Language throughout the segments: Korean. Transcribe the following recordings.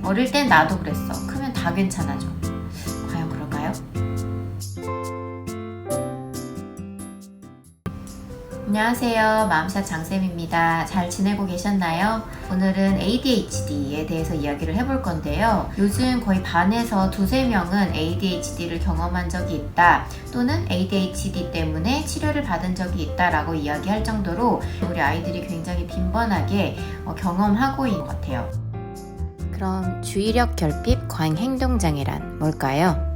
어릴 땐 나도 그랬어. 크면 다 괜찮아져. 과연 그럴까요? 안녕하세요. 마음샷 장쌤입니다. 잘 지내고 계셨나요? 오늘은 ADHD에 대해서 이야기를 해볼 건데요. 요즘 거의 반에서 두세 명은 ADHD를 경험한 적이 있다, 또는 ADHD 때문에 치료를 받은 적이 있다라고 이야기할 정도로 우리 아이들이 굉장히 빈번하게 경험하고 있는 것 같아요. 그럼 주의력 결핍 과잉 행동 장애란 뭘까요?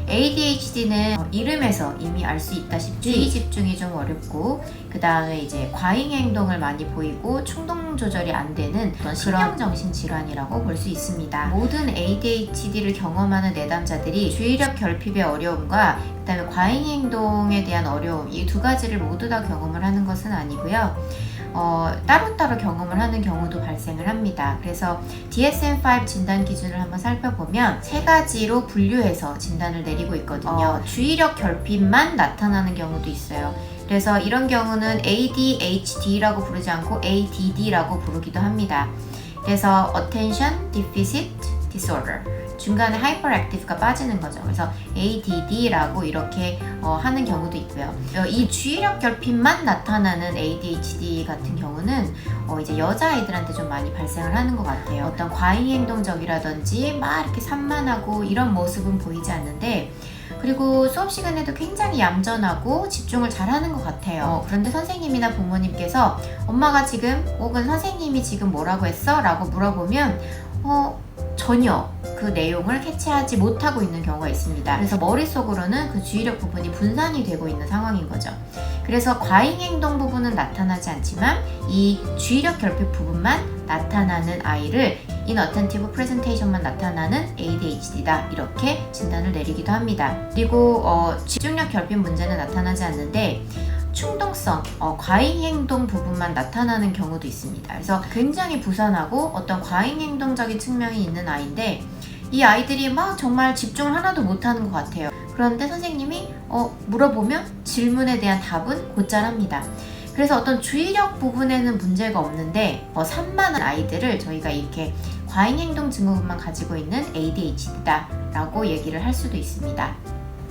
ADHD는 이름에서 이미 알 수 있다시피 주의 집중이 좀 어렵고, 그 다음에 이제 과잉 행동을 많이 보이고 충동 조절이 안 되는 그런 신경정신 질환이라고 볼 수 있습니다. 모든 ADHD를 경험하는 내담자들이 주의력 결핍의 어려움과 그 다음에 과잉 행동에 대한 어려움, 이 두 가지를 모두 다 경험을 하는 것은 아니고요. 따로따로 경험을 하는 경우도 발생을 합니다. 그래서 DSM-5 진단 기준을 한번 살펴보면 세 가지로 분류해서 진단을 내리고 있거든요. 주의력 결핍만 나타나는 경우도 있어요. 그래서 이런 경우는 ADHD라고 부르지 않고 ADD라고 부르기도 합니다. 그래서 Attention Deficit Disorder, 중간에 hyperactive가 빠지는 거죠. 그래서 ADD라고 이렇게 하는 경우도 있고요. 이 주의력 결핍만 나타나는 ADHD 같은 경우는 이제 여자아이들한테 좀 많이 발생을 하는 것 같아요. 어떤 과잉 행동적이라든지 막 이렇게 산만하고 이런 모습은 보이지 않는데, 그리고 수업 시간에도 굉장히 얌전하고 집중을 잘하는 것 같아요. 그런데 선생님이나 부모님께서 엄마가 지금 혹은 선생님이 지금 뭐라고 했어? 라고 물어보면 전혀 그 내용을 캐치하지 못하고 있는 경우가 있습니다. 그래서 머릿속으로는 그 주의력 부분이 분산이 되고 있는 상황인 거죠. 그래서 과잉 행동 부분은 나타나지 않지만 이 주의력 결핍 부분만 나타나는 아이를 inattentive presentation만 나타나는 ADHD다, 이렇게 진단을 내리기도 합니다. 그리고 집중력 결핍 문제는 나타나지 않는데 충동성, 과잉 행동 부분만 나타나는 경우도 있습니다. 그래서 굉장히 부산하고 어떤 과잉 행동적인 측면이 있는 아이인데, 이 아이들이 막 정말 집중을 하나도 못하는 것 같아요. 그런데 선생님이 물어보면 질문에 대한 답은 곧잘 합니다. 그래서 어떤 주의력 부분에는 문제가 없는데 산만한 아이들을 저희가 이렇게 과잉 행동 증후군만 가지고 있는 ADHD다 라고 얘기를 할 수도 있습니다.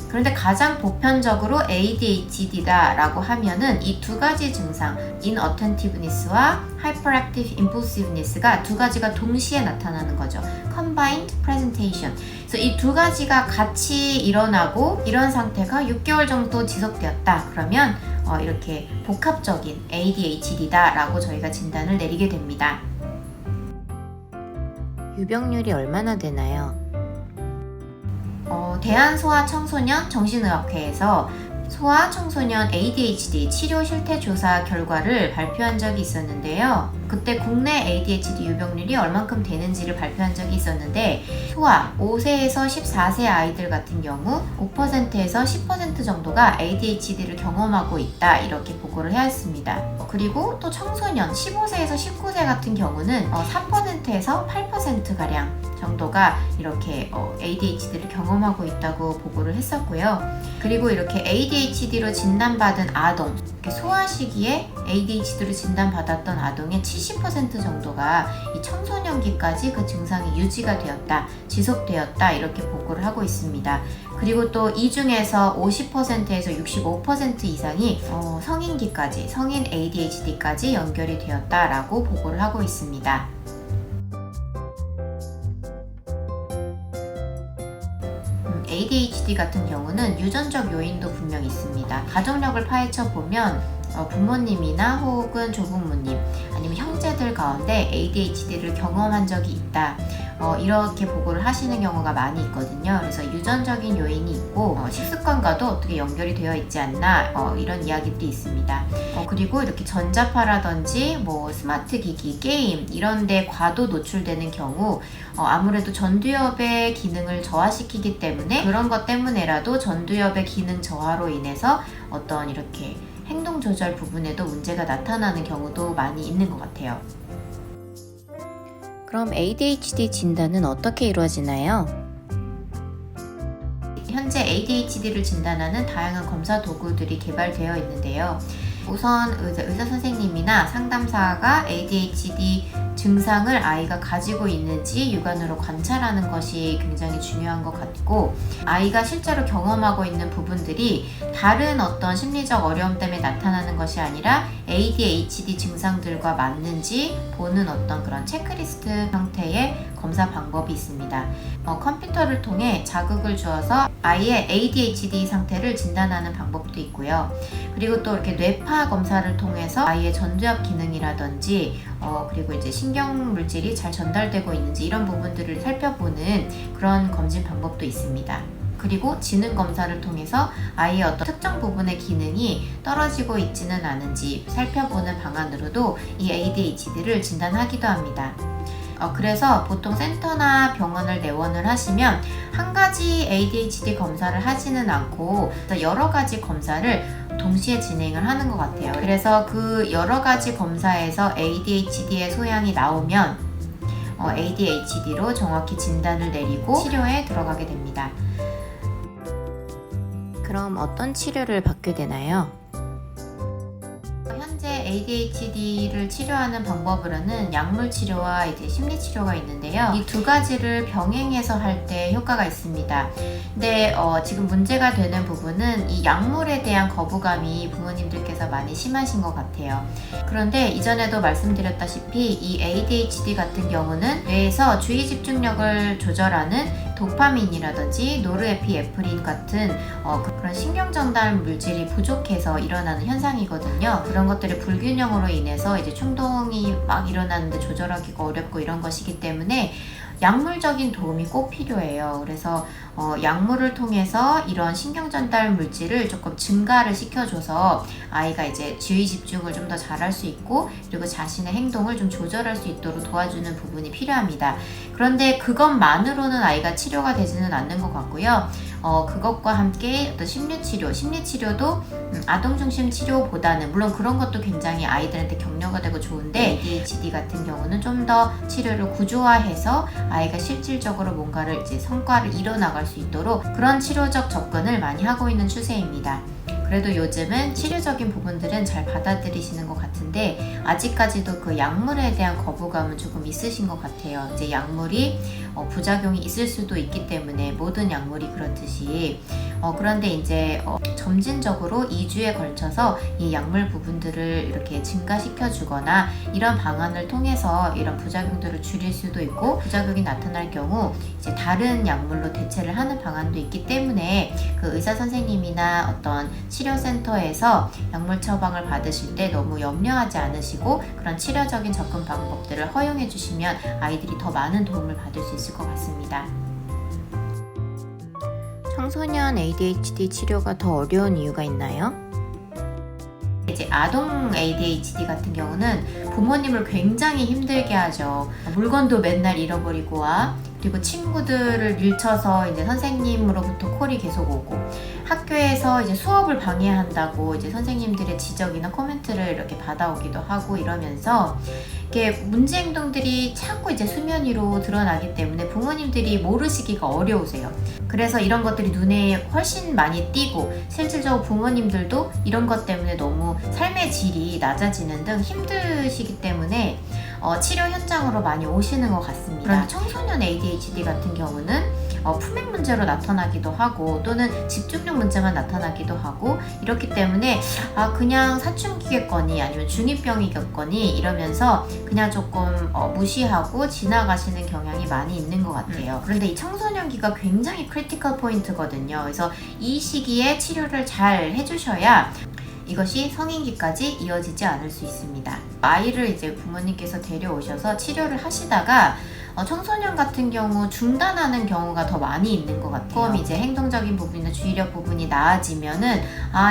그런데 가장 보편적으로 ADHD다 라고 하면은 이 두 가지 증상, inattentiveness와 hyperactive impulsiveness가 두 가지가 동시에 나타나는 거죠. combined presentation. 그래서 이 두 가지가 같이 일어나고 이런 상태가 6개월 정도 지속되었다, 그러면 이렇게 복합적인 ADHD다 라고 저희가 진단을 내리게 됩니다. 유병률이 얼마나 되나요? 대한소아청소년 정신의학회에서 소아청소년 ADHD 치료 실태조사 결과를 발표한 적이 있었는데요. 그때 국내 ADHD 유병률이 얼만큼 되는지를 발표한 적이 있었는데, 소아 5세에서 14세 아이들 같은 경우 5%에서 10% 정도가 ADHD를 경험하고 있다, 이렇게 보고를 해왔습니다. 그리고 또 청소년 15세에서 19세 같은 경우는 4%에서 8%가량 정도가 이렇게 ADHD를 경험하고 있다고 보고를 했었고요. 그리고 이렇게 ADHD로 진단받은 아동, 소아 시기에 ADHD로 진단받았던 아동의 70% 정도가 이 청소년기까지 그 증상이 유지가 되었다, 지속되었다, 이렇게 보고를 하고 있습니다. 그리고 또 이 중에서 50%에서 65% 이상이 성인기까지, 성인 ADHD까지 연결이 되었다라고 보고를 하고 있습니다. ADHD 같은 경우는 유전적 요인도 분명히 있습니다. 가족력을 파헤쳐 보면 부모님이나 혹은 조부모님 아니면 형제들 가운데 ADHD를 경험한 적이 있다, 이렇게 보고를 하시는 경우가 많이 있거든요. 그래서 유전적인 요인이 있고 식습관과도 어떻게 연결이 되어 있지 않나, 이런 이야기들이 있습니다. 그리고 이렇게 전자파라든지 스마트 기기, 게임 이런 데 과도 노출되는 경우 아무래도 전두엽의 기능을 저하시키기 때문에, 그런 것 때문에라도 전두엽의 기능 저하로 인해서 어떤 이렇게 행동 조절 부분에도 문제가 나타나는 경우도 많이 있는 것 같아요. 그럼 ADHD 진단은 어떻게 이루어지나요? 현재 ADHD를 진단하는 다양한 검사 도구들이 개발되어 있는데요. 우선 의사 선생님이나 상담사가 ADHD 증상을 아이가 가지고 있는지 육안으로 관찰하는 것이 굉장히 중요한 것 같고, 아이가 실제로 경험하고 있는 부분들이 다른 어떤 심리적 어려움 때문에 나타나는 것이 아니라 ADHD 증상들과 맞는지 보는 어떤 그런 체크리스트 형태의 검사 방법이 있습니다. 컴퓨터를 통해 자극을 주어서 아이의 ADHD 상태를 진단하는 방법도 있고요. 그리고 또 이렇게 뇌파 검사를 통해서 아이의 전두엽 기능이라든지 그리고 이제 신경 물질이 잘 전달되고 있는지 이런 부분들을 살펴보는 그런 검진 방법도 있습니다. 그리고 지능 검사를 통해서 아이의 어떤 특정 부분의 기능이 떨어지고 있지는 않은지 살펴보는 방안으로도 이 ADHD를 진단하기도 합니다. 그래서 보통 센터나 병원을 내원을 하시면 한 가지 ADHD 검사를 하지는 않고 여러 가지 검사를 동시에 진행을 하는 것 같아요. 그래서 그 여러 가지 검사에서 ADHD의 소양이 나오면 ADHD로 정확히 진단을 내리고 치료에 들어가게 됩니다. 그럼 어떤 치료를 받게 되나요? 현재 ADHD를 치료하는 방법으로는 약물 치료와 이제 심리 치료가 있는데요. 이 두 가지를 병행해서 할 때 효과가 있습니다. 근데 지금 문제가 되는 부분은 이 약물에 대한 거부감이 부모님들께서 많이 심하신 것 같아요. 그런데 이전에도 말씀드렸다시피 이 ADHD 같은 경우는 뇌에서 주의 집중력을 조절하는 도파민이라든지 노르에피네프린 같은 그런 신경 전달 물질이 부족해서 일어나는 현상이거든요. 그런 것들의 불균형으로 인해서 이제 충동이 막 일어나는데 조절하기가 어렵고 이런 것이기 때문에 약물적인 도움이 꼭 필요해요. 그래서 약물을 통해서 이런 신경 전달 물질을 조금 증가를 시켜줘서 아이가 이제 주의 집중을 좀 더 잘할 수 있고, 그리고 자신의 행동을 좀 조절할 수 있도록 도와주는 부분이 필요합니다. 그런데 그것만으로는 아이가 치료가 되지는 않는 것 같고요. 그것과 함께 어떤 심리치료도 아동중심 치료보다는, 물론 그런 것도 굉장히 아이들한테 격려가 되고 좋은데, ADHD 같은 경우는 좀 더 치료를 구조화해서 아이가 실질적으로 뭔가를 이제 성과를 이뤄나갈 수 있도록 그런 치료적 접근을 많이 하고 있는 추세입니다. 그래도 요즘은 치료적인 부분들은 잘 받아들이시는 것 같은데 아직까지도 그 약물에 대한 거부감은 조금 있으신 것 같아요. 이제 약물이 부작용이 있을 수도 있기 때문에 모든 약물이 그렇듯이 그런데 이제 점진적으로 2주에 걸쳐서 이 약물 부분들을 이렇게 증가시켜 주거나 이런 방안을 통해서 이런 부작용들을 줄일 수도 있고, 부작용이 나타날 경우 이제 다른 약물로 대체를 하는 방안도 있기 때문에 그 의사 선생님이나 어떤 치료센터에서 약물 처방을 받으실 때 너무 염려하지 않으시고 그런 치료적인 접근 방법들을 허용해 주시면 아이들이 더 많은 도움을 받을 수 있을 것 같습니다. 청소년 ADHD 치료가 더 어려운 이유가 있나요? 이제 아동 ADHD 같은 경우는 부모님을 굉장히 힘들게 하죠. 물건도 맨날 잃어버리고 와, 그리고 친구들을 밀쳐서 이제 선생님으로부터 콜이 계속 오고, 학교에서 이제 수업을 방해한다고 이제 선생님들의 지적이나 코멘트를 이렇게 받아오기도 하고, 이러면서 이게 문제 행동들이 자꾸 이제 수면 위로 드러나기 때문에 부모님들이 모르시기가 어려우세요. 그래서 이런 것들이 눈에 훨씬 많이 띄고, 실질적으로 부모님들도 이런 것 때문에 너무 삶의 질이 낮아지는 등 힘드시기 때문에 치료 현장으로 많이 오시는 것 같습니다. 그런데 청소년 ADHD 같은 경우는 품행 문제로 나타나기도 하고, 또는 집중력 문제만 나타나기도 하고, 이렇기 때문에 그냥 사춘기겠거니 아니면 중2병이겠거니 이러면서 그냥 조금 무시하고 지나가시는 경향이 많이 있는 것 같아요. 그런데 이 청소년기가 굉장히 크리티컬 포인트거든요. 그래서 이 시기에 치료를 잘 해주셔야 이것이 성인기까지 이어지지 않을 수 있습니다. 아이를 이제 부모님께서 데려오셔서 치료를 하시다가 청소년 같은 경우 중단하는 경우가 더 많이 있는 것 같아요. 이제 행동적인 부분이나 주의력 부분이 나아지면은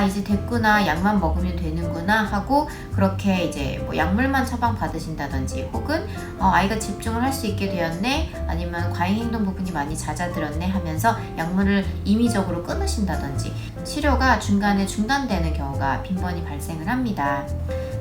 이제 됐구나, 약만 먹으면 되는구나 하고 그렇게 이제 뭐 약물만 처방 받으신다든지, 혹은 아이가 집중을 할 수 있게 되었네, 아니면 과잉 행동 부분이 많이 잦아들었네 하면서 약물을 임의적으로 끊으신다든지 치료가 중간에 중단되는 경우가 빈번히 발생을 합니다.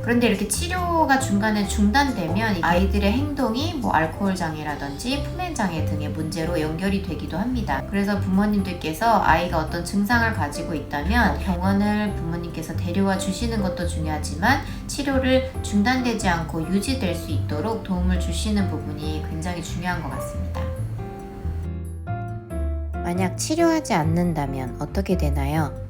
그런데 이렇게 치료가 중간에 중단되면 아이들의 행동이 뭐 알코올 장애라든지 품행 장애 등의 문제로 연결이 되기도 합니다. 그래서 부모님들께서 아이가 어떤 증상을 가지고 있다면 병원을 부모님께서 데려와 주시는 것도 중요하지만 치료를 중단되지 않고 유지될 수 있도록 도움을 주시는 부분이 굉장히 중요한 것 같습니다. 만약 치료하지 않는다면 어떻게 되나요?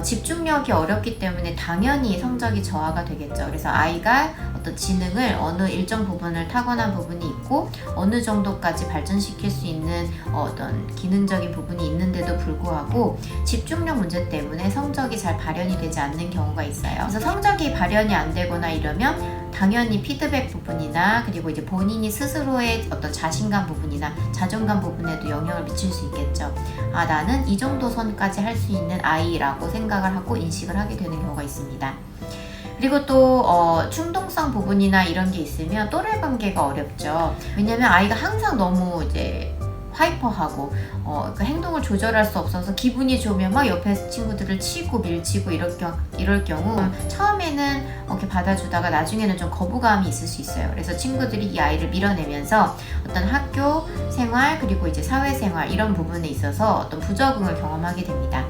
집중력이 어렵기 때문에 당연히 성적이 저하가 되겠죠. 그래서 아이가 어떤 지능을 어느 일정 부분을 타고난 부분이 있고 어느 정도까지 발전시킬 수 있는 어떤 기능적인 부분이 있는데도 불구하고 집중력 문제 때문에 성적이 잘 발현이 되지 않는 경우가 있어요. 그래서 성적이 발현이 안 되거나 이러면 당연히 피드백 부분이나 그리고 이제 본인이 스스로의 어떤 자신감 부분이나 자존감 부분에도 영향을 미칠 수 있겠죠. 아, 나는 이 정도 선까지 할 수 있는 아이라고 생각을 하고 인식을 하게 되는 경우가 있습니다. 그리고 또 충동성 부분이나 이런 게 있으면 또래 관계가 어렵죠. 왜냐면 아이가 항상 너무 이제 하이퍼하고 그 행동을 조절할 수 없어서 기분이 좋으면 막 옆에 친구들을 치고 밀치고 이럴 경우 처음에는 이렇게 받아주다가 나중에는 좀 거부감이 있을 수 있어요. 그래서 친구들이 이 아이를 밀어내면서 어떤 학교 생활 그리고 이제 사회생활 이런 부분에 있어서 어떤 부적응을 경험하게 됩니다.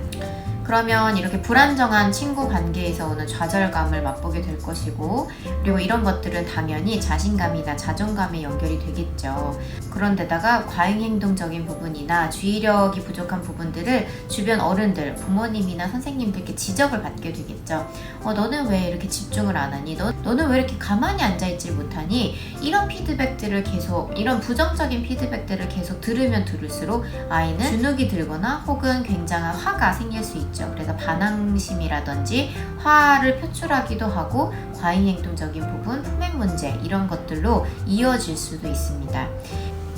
그러면 이렇게 불안정한 친구 관계에서 오는 좌절감을 맛보게 될 것이고 그리고 이런 것들은 당연히 자신감이나 자존감에 연결이 되겠죠. 그런데다가 과잉행동적인 부분이나 주의력이 부족한 부분들을 주변 어른들, 부모님이나 선생님들께 지적을 받게 되겠죠. 너는 왜 이렇게 집중을 안 하니? 너는 왜 이렇게 가만히 앉아있질 못하니? 이런 피드백들을 계속, 이런 부정적인 피드백들을 계속 들으면 들을수록 아이는 주눅이 들거나 혹은 굉장한 화가 생길 수 있죠. 그래서 반항심이라든지 화를 표출하기도 하고 과잉행동적인 부분, 품행 문제 이런 것들로 이어질 수도 있습니다.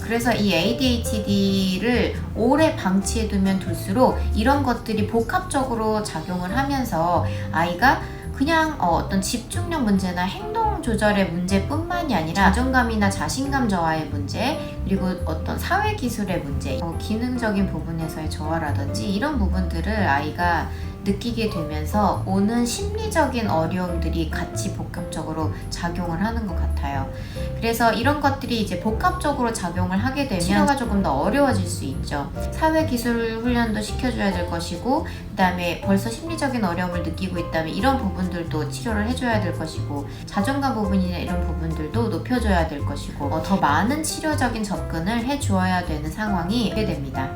그래서 이 ADHD를 오래 방치해두면 둘수록 이런 것들이 복합적으로 작용을 하면서 아이가 그냥 어떤 집중력 문제나 행동 조절의 문제뿐만이 아니라 자존감이나 자신감 저하의 문제 그리고 어떤 사회 기술의 문제 기능적인 부분에서의 저하라든지 이런 부분들을 아이가 느끼게 되면서 오는 심리적인 어려움들이 같이 복합적으로 작용을 하는 것 같아요. 그래서 이런 것들이 이제 복합적으로 작용을 하게 되면 치료가 조금 더 어려워질 수 있죠. 사회기술 훈련도 시켜줘야 될 것이고 그 다음에 벌써 심리적인 어려움을 느끼고 있다면 이런 부분들도 치료를 해줘야 될 것이고 자존감 부분이나 이런 부분들도 높여줘야 될 것이고 더 많은 치료적인 접근을 해주어야 되는 상황이 오게 됩니다.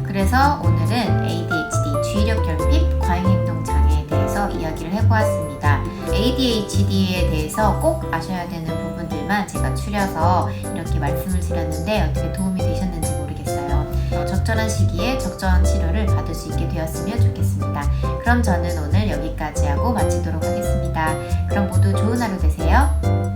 그래서 오늘은 ADHD, 주의력 결핍, 과잉행동 장애에 대해서 이야기를 해보았습니다. ADHD에 대해서 꼭 아셔야 되는 부분들만 제가 추려서 이렇게 말씀을 드렸는데 어떻게 도움이 되셨는지 모르겠어요. 적절한 시기에 적절한 치료를 받을 수 있게 되었으면 좋겠습니다. 그럼 저는 오늘 여기까지 하고 마치도록 하겠습니다. 그럼 모두 좋은 하루 되세요.